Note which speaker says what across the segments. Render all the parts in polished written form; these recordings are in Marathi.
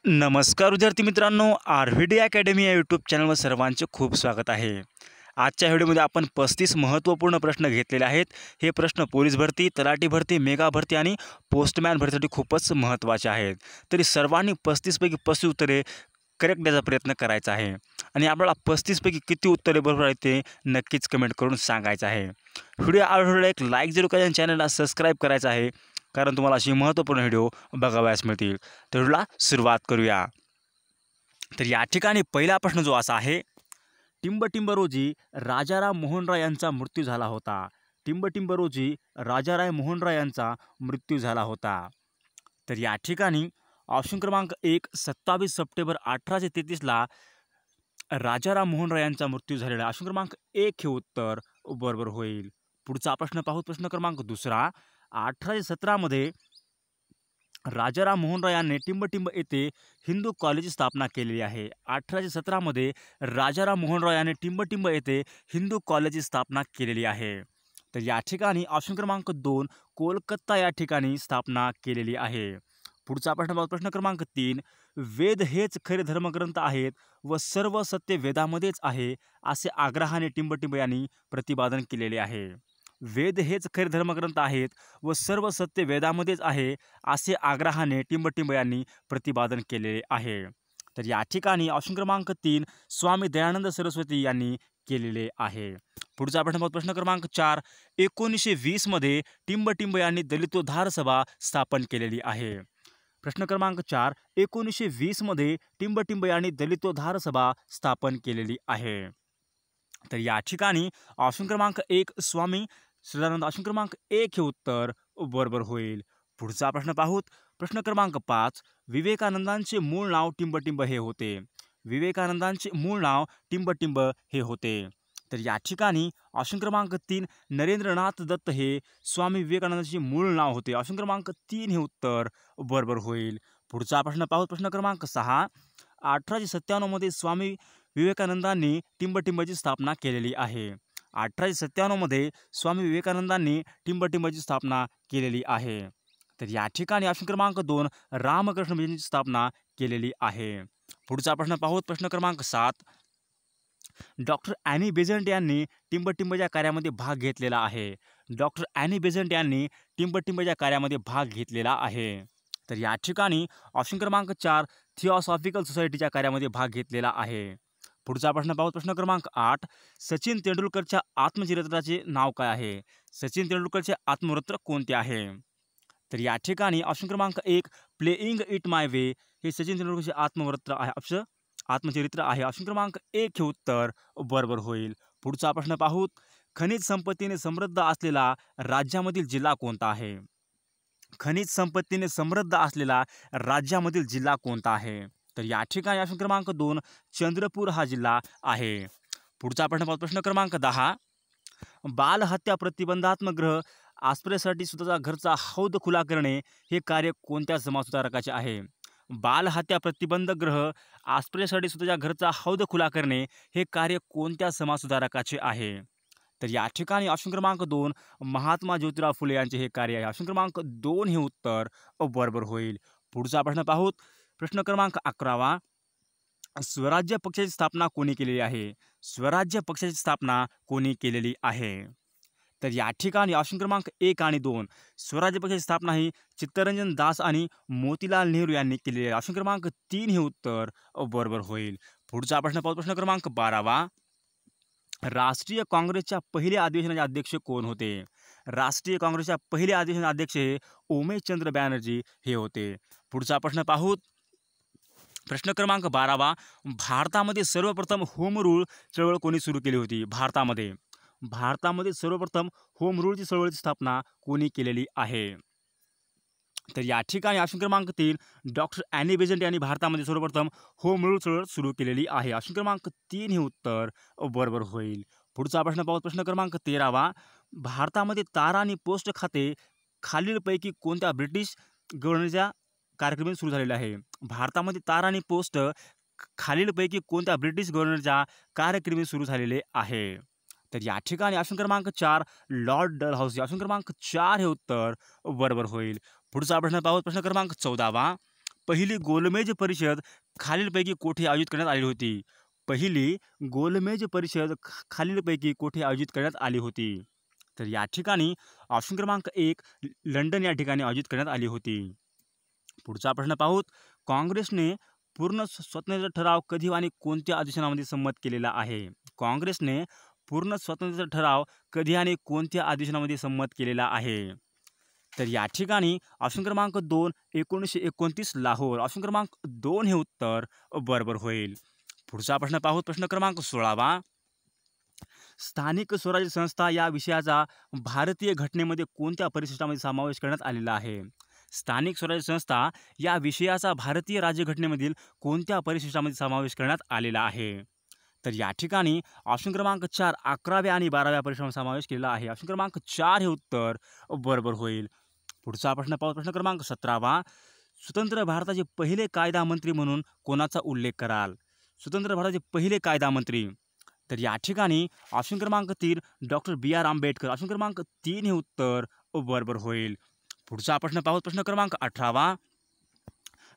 Speaker 1: नमस्कार विद्यार्थी मित्रांनो, आर-व्ही-डी अकॅडमी या यूट्यूब चॅनलवर सर्वांचे खूप स्वागत आहे. आजच्या व्हिडिओमध्ये आपण 35 महत्त्वपूर्ण प्रश्न घेतलेले आहेत. हे प्रश्न पोलीस भरती, तलाठी भरती, मेगा भरती आणि पोस्टमॅन भरतीसाठी खूपच महत्त्वाचे आहेत. तरी सर्वांनी 35 पैकी 35 उत्तरे करेक्ट द्यायचा प्रयत्न करायचा आहे आणि आपल्याला 35 पैकी किती उत्तरे बरोबर आहेत ते नक्कीच कमेंट करून सांगायचं आहे. व्हिडिओ आवडला एक लाईक जरूर करा आणि चॅनलला सबस्क्राईब करायचं आहे, कारण तुम्हाला अशी महत्त्वपूर्ण व्हिडिओ बघावयास मिळतील. तर व्हिडिओला सुरुवात करूया. तर या ठिकाणी पहिला प्रश्न जो असा आहे, टिंब रोजी राजाराम मोहन राय यांचा मृत्यू झाला होता. टिंब रोजी राजाराम मोहन राय यांचा मृत्यू झाला होता. तर या ठिकाणी ऑप्शन क्रमांक 1 27 सप्टेंबर 1833ला राजाराम मोहन राय यांचा मृत्यू झालेला. ऑप्शन क्रमांक 1 हे उत्तर बरोबर होईल. पुढचा प्रश्न पाहू. प्रश्न क्रमांक 2 1817 मध्ये राजाराम मोहन राय यांनी टिंब येथे हिंदू कॉलेजची स्थापना केलेली आहे. 1817 मध्ये राजाराम मोहन राय यांनी टिंब येथे हिंदू कॉलेजची स्थापना केलेली आहे. तर या ठिकाणी ऑप्शन क्रमांक 2 कोलकाता या ठिकाणी स्थापना केलेली आहे. पुढचा प्रश्न पाहू. प्रश्न क्रमांक 3 वेद हेच खरे धर्मग्रंथ आहेत व सर्व सत्य वेदामध्येच आहे असे आग्रहाने टिंब यांनी प्रतिपादन केलेले आहे. वेद हेच खरे धर्मग्रंथ आहेत व सर्व सत्य वेदामध्येच आहे असे आग्रहाने टिंब यांनी प्रतिपादन केलेले आहे. तर या ठिकाणी ऑप्शन क्रमांक 3 स्वामी दयानंद सरस्वती यांनी केलेले आहे. पुढचा प्रश्न पाहू. प्रश्न क्रमांक 4 1920 मध्ये टिंब यांनी दलितोद्धार सभा स्थापन केलेली आहे. प्रश्न क्रमांक 4 1920 मध्ये टिंब यांनी दलितोद्धार सभा स्थापन केलेली आहे. तर या ठिकाणी ऑप्शन क्रमांक 1 स्वामी सदानंद, ऑप्शन क्रमांक 1 हे उत्तर बरोबर होईल. पुढचा प्रश्न पाहूत. प्रश्न क्रमांक 5 विवेकानंदांचे मूळ नाव टिंब हे होते. विवेकानंदांचे मूळ नाव टिंब हे होते. तर या ठिकाणी ऑप्शन क्रमांक 3 नरेंद्रनाथ दत्त हे स्वामी विवेकानंदांचे मूळ नाव होते. ऑप्शन क्रमांक 3 हे उत्तर बरोबर होईल. पुढचा प्रश्न पाहू. प्रश्न क्रमांक 6 1897 मध्ये स्वामी विवेकानंदांनी टिंबची स्थापना केलेली आहे. 1897 मध्ये स्वामी विवेकानंदांनी टिंबची स्थापना केलेली आहे. तर या ठिकाणी ऑप्शन क्रमांक 2 रामकृष्ण मिशनची स्थापना केलेली आहे. पुढचा प्रश्न पाहू. प्रश्न क्रमांक 7 डॉक्टर ॲनी बेझंट यांनी टिंबच्या कार्यामध्ये भाग घेतलेला आहे. डॉक्टर ॲनी बेझंट यांनी टिंबच्या कार्यामध्ये भाग घेतलेला आहे. तर या ठिकाणी ऑप्शन क्रमांक 4 थिओसॉफिकल सोसायटीच्या कार्यामध्ये भाग घेतलेला आहे. पुढचा प्रश्न पाहू. प्रश्न क्रमांक 8 सचिन तेंडुलकरच्या आत्मचरित्राचे नाव काय आहे. सचिन तेंडुलकरचे आत्मचरित्र कोणते आहे. तर या ठिकाणी ऑप्शन क्रमांक 1 प्लेइंग इट माय वे हे सचिन तेंडुलकरचे आत्मचरित्र आहे. ऑप्शन क्रमांक 1 हे उत्तर बरोबर होईल. पुढचा प्रश्न पाहू. खनिज संपत्तीने समृद्ध असलेला राज्यामधील जिल्हा कोणता आहे. खनिज संपत्तीने समृद्ध असलेला राज्यामधील जिल्हा कोणता आहे. तर या ठिकाणी ऑप्शन क्रमांक 2 चंद्रपूर हा जिल्हा आहे. पुढचा प्रश्न पाहू. प्रश्न क्रमांक 10 बालहत्या प्रतिबंधात्मक गृह आश्रयासाठी स्वतःचा घरचा हौद खुला करणे हे कार्य कोणत्या समाजसुधारकाचे आहे. बालहत्या प्रतिबंधक गृह आश्रयासाठी स्वतःच्या घरचा हौद खुला करणे हे कार्य कोणत्या समाजसुधारकाचे आहे. तर या ठिकाणी ऑप्शन क्रमांक 2 महात्मा ज्योतिराव फुले यांचे हे कार्य आहे. ऑप्शन क्रमांक 2 हे उत्तर बरोबर होईल. पुढचा प्रश्न पाहू. प्रश्न क्रमांक 11 स्वराज्य पक्षाची स्थापना कोणी केलेली आहे. स्वराज्य पक्षाची स्थापना कोणी केलेली आहे. तर या ठिकाणी ऑप्शन क्रमांक 1 आणि 2 स्वराज्य पक्षाची स्थापना ही चित्तरंजन दास आणि मोतीलाल नेहरू यांनी केलेली आहे. ऑप्शन क्रमांक 3 हे उत्तर बरोबर होईल. पुढचा प्रश्न पाहू. प्रश्न क्रमांक 12 राष्ट्रीय काँग्रेसच्या पहिल्या अधिवेशनाचे अध्यक्ष कोण होते. राष्ट्रीय काँग्रेसच्या पहिल्या अधिवेशनाचे अध्यक्ष हे उमेशचंद्र बॅनर्जी हे होते. पुढचा प्रश्न पाहू. प्रश्न क्रमांक 12 भारतामध्ये सर्वप्रथम होम रूल चळवळ कोणी सुरू केली होती. भारतामध्ये सर्वप्रथम होम रूलची चळवळीची स्थापना कोणी केलेली आहे. तर या ठिकाणी ऑप्शन क्रमांक 3 डॉक्टर ॲनी बेझंट यांनी भारतामध्ये सर्वप्रथम होम रूल चळवळ सुरू केलेली आहे. ऑप्शन क्रमांक 3 हे उत्तर बरोबर होईल. पुढचा प्रश्न पाहू. प्रश्न क्रमांक 13 भारतामध्ये तारा आणि पोस्ट खाते खालीलपैकी कोणत्या ब्रिटिश गव्हर्नरच्या कार्यक्रमाने सुरू झालेले आहे. भारतामध्ये तारा आणि पोस्ट खालीलपैकी कोणत्या ब्रिटिश गव्हर्नरच्या कार्यक्रमाने सुरू झालेले आहे. तर या ठिकाणी ऑप्शन क्रमांक 4 लॉर्ड डलहौसी, ऑप्शन क्रमांक 4 हे उत्तर बरोबर होईल. पुढचा प्रश्न पाहू. प्रश्न क्रमांक 14 पहिली गोलमेज परिषद खालीलपैकी कोठे आयोजित करण्यात आली होती? पहिली गोलमेज परिषद खालीलपैकी कोठे आयोजित करण्यात आली होती? तर या ठिकाणी ऑप्शन क्रमांक 1 लंडन या ठिकाणी आयोजित करण्यात आली होती. पुढचा प्रश्न पाहूत. काँग्रेसने पूर्ण स्वातंत्र्य ठराव कधी आणि कोणत्या अधिवेशनामध्ये संमत केलेला आहे? काँग्रेसने पूर्ण स्वातंत्र्य ठराव कधी आणि कोणत्या अधिवेशनामध्ये संमत केलेला आहे? तर या ठिकाणी ऑप्शन क्रमांक 2 1929 लाहोर. ऑप्शन क्रमांक 2 हे उत्तर बरोबर होईल. पुढचा प्रश्न पाहूत. प्रश्न क्रमांक 16वा. स्थानिक स्वराज्य संस्था या विषयाचा भारतीय घटनेमध्ये कोणत्या परिशिष्टामध्ये समावेश करण्यात आलेला आहे? स्थानिक स्वराज्य संस्था या विषयाचा भारतीय राज्यघटनेमधील कोणत्या परिशिष्टामध्ये समावेश करण्यात आलेला आहे? तर या ठिकाणी ऑप्शन क्रमांक 4 11व्या आणि 12व्या परिशिष्टामध्ये समावेश केलेला आहे. ऑप्शन क्रमांक 4 हे उत्तर बरोबर होईल. पुढचा प्रश्न पाहू. प्रश्न क्रमांक 17वा. स्वतंत्र भारताचे पहिले कायदा मंत्री म्हणून कोणाचा उल्लेख कराल? स्वतंत्र भारताचे पहिले कायदा मंत्री. तर या ठिकाणी ऑप्शन क्रमांक 3 डॉक्टर B.R. आंबेडकर. ऑप्शन क्रमांक 3 हे उत्तर बरोबर होईल. पुढचा प्रश्न पाहू. प्रश्न क्रमांक 18वा.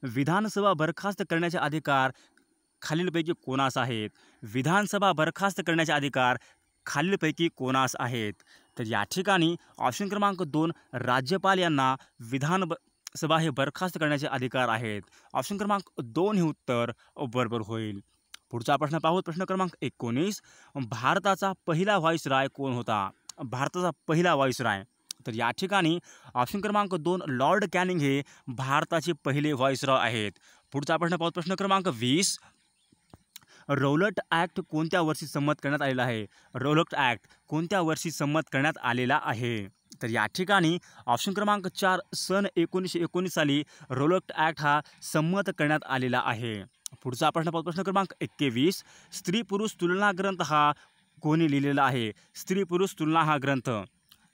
Speaker 1: विधानसभा बरखास्त करण्याचे अधिकार खालीलपैकी कोणास आहेत? विधानसभा बरखास्त करण्याचे अधिकार खालीलपैकी कोणास आहेत? तर या ठिकाणी ऑप्शन क्रमांक 2 राज्यपाल यांना विधानसभा हे बरखास्त करण्याचे अधिकार आहेत. ऑप्शन क्रमांक 2 हे उत्तर बरोबर होईल. पुढचा प्रश्न पाहू. प्रश्न क्रमांक 19. भारताचा पहिला व्हाईसराय कोण होता? भारताचा पहिला व्हाईसराय. तर या ठिकाणी ऑप्शन क्रमांक 2 लॉर्ड कॅनिंग हे भारताचे पहिले व्हाईसरॉय आहेत. पुढचा प्रश्न पाहू. प्रश्न क्रमांक 20. रौलट ॲक्ट कोणत्या वर्षी संमत करण्यात आलेला आहे? रौलट ॲक्ट कोणत्या वर्षी संमत करण्यात आलेला आहे? तर या ठिकाणी ऑप्शन क्रमांक 4 सन 1919 साली रौलट ॲक्ट हा संमत करण्यात आलेला आहे. पुढचा प्रश्न पाहू. प्रश्न क्रमांक 21. स्त्री पुरुष तुलना ग्रंथ हा कोणी लिहिलेला आहे? स्त्री पुरुष तुलना हा ग्रंथ.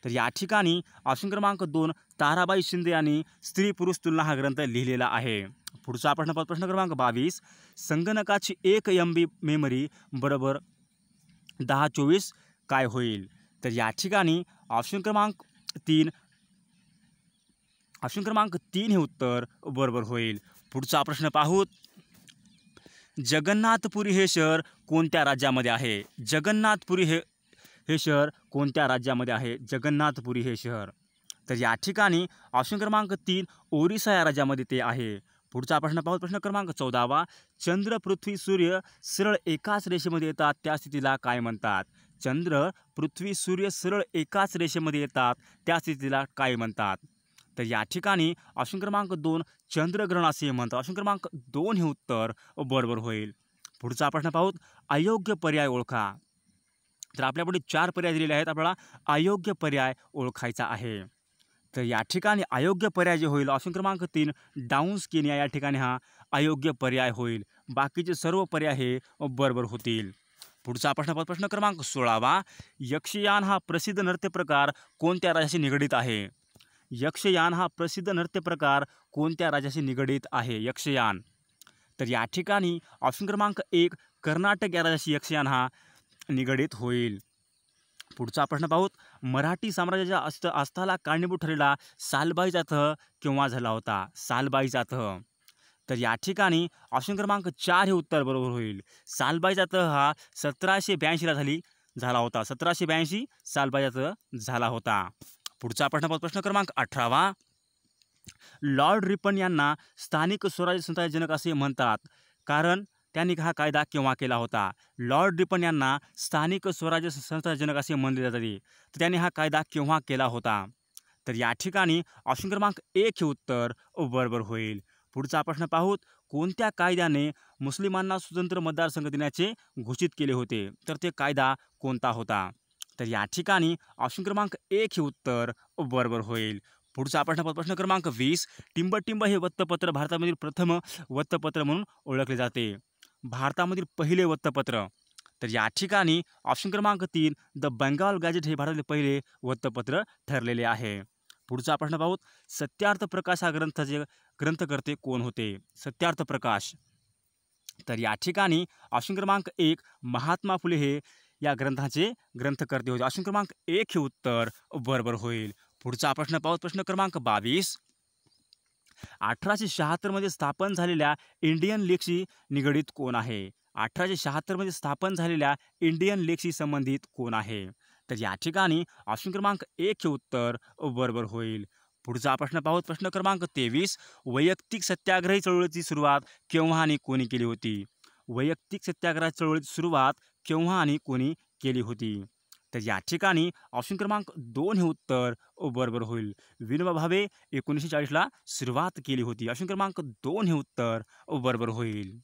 Speaker 1: तर या ठिकाणी ऑप्शन क्रमांक 2 ताराबाई शिंदे यांनी स्त्री पुरुष तुलना हा ग्रंथ लिहिलेला आहे. पुढचा प्रश्न पाहू. प्रश्न क्रमांक 22. संगणकाची 1 MB मेमरी बरोबर 1024 काय होईल? तर या ठिकाणी ऑप्शन क्रमांक 3 हे उत्तर बरोबर होईल. पुढचा प्रश्न पाहू. जगन्नाथपुरी हे शहर कोणत्या राज्यामध्ये आहे? जगन्नाथपुरी हे शहर कोणत्या राज्यामध्ये आहे? जगन्नाथपुरी हे शहर. तर या ठिकाणी ऑप्शन क्रमांक 3 ओरिसा या राज्यामध्ये ते आहे. पुढचा प्रश्न पाहू. प्रश्न क्रमांक 14वा. चंद्र पृथ्वी सूर्य सरळ एकाच रेषेमध्ये येतात त्या स्थितीला काय म्हणतात? चंद्र पृथ्वी सूर्य सरळ एकाच रेषेमध्ये येतात त्या स्थितीला काय म्हणतात? तर या ठिकाणी ऑप्शन क्रमांक 2 चंद्रग्रहण असे म्हणतात. ऑप्शन क्रमांक 2 हे उत्तर बरोबर होईल. पुढचा प्रश्न पाहू. अयोग्य पर्याय ओळखा. तर आपल्यापुढे 4 पर्याय दिलेले आहेत. आपल्याला अयोग्य पर्याय ओळखायचा आहे. तर या ठिकाणी अयोग्य पर्याय जे होईल ऑप्शन क्रमांक 3 डाऊन्स केनिया या ठिकाणी हा अयोग्य पर्याय होईल. बाकीचे सर्व पर्याय हे बरोबर होतील. पुढचा प्रश्न पाहू. प्रश्न क्रमांक 16वा. यक्षयान हा प्रसिद्ध नृत्य प्रकार कोणत्या राज्याशी निगडीत आहे? यक्षयान हा प्रसिद्ध नृत्य प्रकार कोणत्या राज्याशी निगडीत आहे? यक्षयान. तर या ठिकाणी ऑप्शन क्रमांक 1 कर्नाटक या राज्याशी यक्षयान हा निगडीत होईल. पुढचा प्रश्न पाहूत. मराठी साम्राज्याच्या अस्ताला कारणीभूत ठरलेला सालबाईचा तह केव्हा झाला होता? सालबाईचा तह. तर या ठिकाणी ऑप्शन क्रमांक 4 हे उत्तर बरोबर होईल. सालबाईचा तह हा 1782ला झाला होता. 1782 सालबाईचा तह झाला होता. पुढचा प्रश्न पाहू. प्रश्न क्रमांक 18वा. लॉर्ड रिपन यांना स्थानिक स्वराज्य संस्थाचे जनक असे म्हणतात कारण त्यांनी हा कायदा केव्हा केला होता? लॉर्ड रिपन यांना स्थानिक स्वराज्य संस्थाचे जनक असे म्हणले जाते. तर त्यांनी हा कायदा केव्हा केला होता? तर या ठिकाणी ऑप्शन क्रमांक 1 हे उत्तर बरोबर होईल. पुढचा प्रश्न पाहूत. कोणत्या कायद्याने मुस्लिमांना स्वतंत्र मतदारसंघ देण्याचे घोषित केले होते? तर ते कायदा कोणता होता? तर या ठिकाणी ऑप्शन क्रमांक 1 हे उत्तर बरोबर होईल. पुढचा प्रश्न पाहू. प्रश्न क्रमांक 20. टिंब हे वृत्तपत्र भारतामधील प्रथम वृत्तपत्र म्हणून ओळखले जाते. भारतामधील पहिले वृत्तपत्र. तर या ठिकाणी ऑप्शन क्रमांक 3 द बेंगाल गॅझेट हे भारतातील पहिले वृत्तपत्र ठरलेले आहे. पुढचा प्रश्न पाहू. सत्यार्थ प्रकाश हा ग्रंथकर्ते कोण होते? सत्यार्थ प्रकाश. तर या ठिकाणी ऑप्शन क्रमांक 1 महात्मा फुले हे या ग्रंथाचे ग्रंथकर्ते होते. ऑप्शन क्रमांक 1 हे उत्तर बरोबर होईल. पुढचा प्रश्न पाहू. प्रश्न क्रमांक 22. 1876 मध्ये स्थापन झालेल्या इंडियन लीगशी निगडीत कोण आहे? 1876 मध्ये स्थापन झालेल्या इंडियन लीगशी संबंधित कोण आहे? तर या ठिकाणी ऑप्शन क्रमांक 1 हे उत्तर बरोबर होईल. पुढचा प्रश्न पाहू. प्रश्न क्रमांक 23. वैयक्तिक सत्याग्रही चळवळीची सुरुवात केव्हा आणि कोणी केली होती? वैयक्तिक सत्याग्रह चळवळीची सुरुवात केव्हा आणि कोणी केली होती? तर या ठिकाणी ऑप्शन क्रमांक 2 हे उत्तर बरोबर होईल. विनोबा भावे 1940ला सुरुवात केली होती. ऑप्शन क्रमांक 2 हे उत्तर बरोबर होईल.